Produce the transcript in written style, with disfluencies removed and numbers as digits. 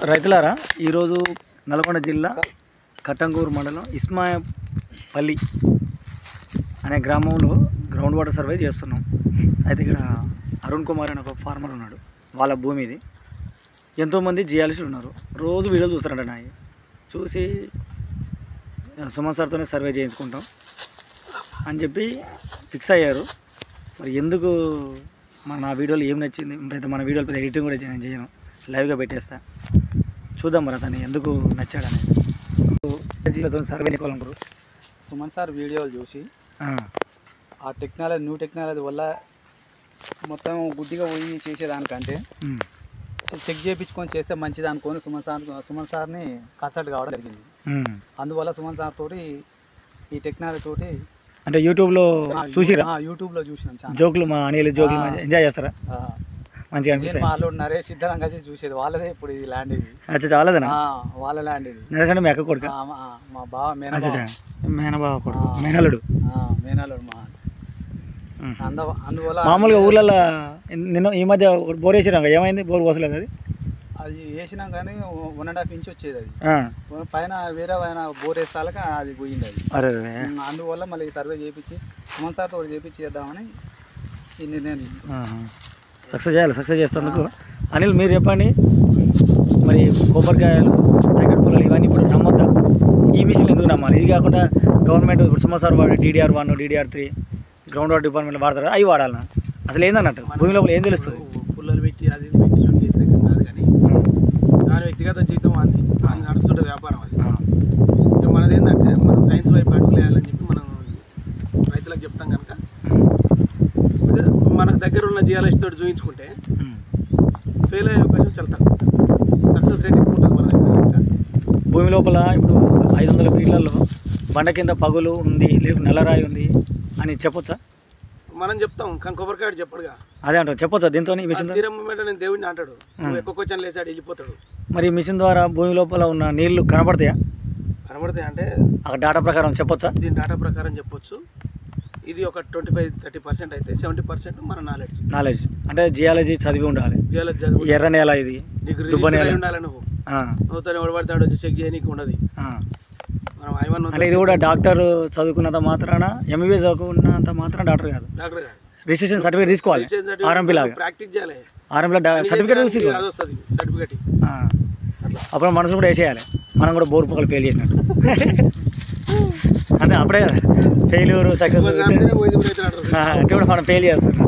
రైతులారా ఈరోజు నల్గొండ జిల్లా కట్టంగూరు మండలం ఇస్మాయపల్లి అనే గ్రామంలో గ్రౌండ్ వాటర్ సర్వే చేస్తున్నాం. అయితే ఇక్కడ అరుణ్ కుమార్ అనే ఒక ఫార్మర్ ఉన్నాడు. వాళ్ళ భూమి ఇది. ఎంతోమంది జియాలజిస్టులు ఉన్నారు. రోజు వీడియోలు చూస్తారంట. నాయి చూసి సుమన్ సార్తోనే సర్వే చేయించుకుంటాం అని చెప్పి ఫిక్స్ అయ్యారు. మరి ఎందుకు నా వీడియోలో ఏం నచ్చింది, పెద్ద మన వీడియోలు పెద్ద ఎడిటింగ్ కూడా నేను చేయను, లైవ్గా పెట్టేస్తా. చూద్దాం మరి అతను ఎందుకు నచ్చాడనేది. సర్వే చేసుకోవాలనుకోరు. సుమన్ సార్ వీడియోలు చూసి ఆ టెక్నాలజీ న్యూ టెక్నాలజీ వల్ల మొత్తం గుడ్డిగా పోయి చేసేదానికంటే చెక్ చేయించుకొని చేస్తే మంచిది అనుకొని సుమన్ సార్ని కన్సల్ట్ కావడం జరిగింది. అందువల్ల సుమన్ సార్ తోటి ఈ టెక్నాలజీ తోటి అంటే యూట్యూబ్లో చూసిరా? యూట్యూబ్లో చూసినాం. జోకులు మా అనిల్ జోకులు ఎంజాయ్ చేస్తారా? మంచిగా అనిపిస్తుంది. మా అల్లుడు నరేష్ ఇద్దరం కలిసి చూసేది. వాళ్ళదే ఇప్పుడు ఇది ల్యాండ్. ఇది చాలాదేనా? వాళ్ళ ల్యాండ్ ఇది. నరేష్ అంటే మీ అక్క కొడుకు? మా బావ మేనబావ కొడుకు, మేనల్లుడు. మా అందువల్ల మామూలుగా ఊర్లలో నిన్న ఈ మధ్య బోర్ వేసినాక ఏమైంది? బోర్ పోసలేదు. అది వేసినాం కానీ 1.5 ఇంచ్ వచ్చేది. అది పైన వేరే బోర్ వేస్తాక అది పోయింది. అది అందువల్ల మళ్ళీ సర్వే చేయించి సుమన్ సార్ తోటి చేయించి చేద్దామని ఈ నిర్ణయం తీసుకున్నాం. సక్సెస్ చేస్తాను. అనిల్ మీరు చెప్పండి, మరి కొబ్బరికాయలు, ప్యాకెట్ పూలలు ఇవన్నీ ఇప్పుడు నమ్మొద్దా? ఈ మిషన్ ఎందుకు నమ్మాలి? ఇది కాకుండా గవర్నమెంట్ ఇప్పుడు సుమన్ సార్ వాడు DDR1 DDR3 గ్రౌండ్ వాటర్ డిపార్ట్మెంట్లో వాడతారు. అవి వాడాలన్నా? అసలు ఏందన్నట్టు భూమి లోపల ఏం తెలుస్తుంది? పుల్లలు పెట్టి అది పెట్టించడానికి వ్యతిరేకం కాదు, కానీ దాని వ్యక్తిగత జీతం అంది నడుస్తుంటే వ్యాపారం. అది మనది ఏంటంటే మనం సైన్స్ వైపు అడుగులు వేయాలని చెప్పి మనం రైతులకు చెప్తాం కనుక మనకు దగ్గర ఉన్న జియాలజిస్ట్ తోటి చూపించుకుంటే ఫెయిల్ అయ్యే అవకాశం చాలా తక్కువ, సక్సెస్ రేట్ ఎక్కువ ఉంటుంది మన దగ్గర. భూమి లోపల ఇప్పుడు 500 ఫీట్లలో బండ కింద పగులు ఉంది, లేదు నల్లరాయి ఉంది అని చెప్పొచ్చా? మనం చెప్తాం కానీ కొబ్బరికాయ చెప్పడుగా. అదే అంటారు, చెప్పొచ్చా దీంతో? మిషన్ తీరమ్మంటే నేను దేవుడిని అంటాడు, ఎక్కువ క్వశ్చన్ లేసాడు వెళ్ళిపోతాడు. మరి మిషన్ ద్వారా భూమి లోపల ఉన్న నీళ్లు కనబడతాయా? కనబడతాయి అంటే అక్కడ డాటా ప్రకారం చెప్పొచ్చా? దీని డాటా ప్రకారం చెప్పొచ్చు. ఇది ఒక 25-30% అయితే 70% మన నాలెడ్జ్. అంటే జియాలజీ చదివి ఉండాలి. జియాలజీ చదివి ఎర్ర నేల ఇది ఉండాలి. నువ్వు ఎవరు వచ్చి చెక్ చేయనీకి ఉండదు. అంటే ఇది కూడా డాక్టర్ చదువుకున్నంత మాత్రాన, MBBS చదువుకున్నంత మాత్రాన డాక్టర్ కాదు. రిజిస్ట్రేషన్ సర్టిఫికేట్ తీసుకోవాలి. RMP లాగా ప్రాక్టీస్ చేయాలి. RMP సర్టిఫికేట్ సర్టిఫికేట్ అప్పుడు మనసు కూడా వేసేయాలి. మనం కూడా బోర్ పొగలు ఫెయిల్ చేసినట్టు. అంటే అప్పుడే కదా ఫెయిల్యూర్ సక్సెస్ అంటే కూడా మనం ఫెయిల్ చేస్తున్నాం.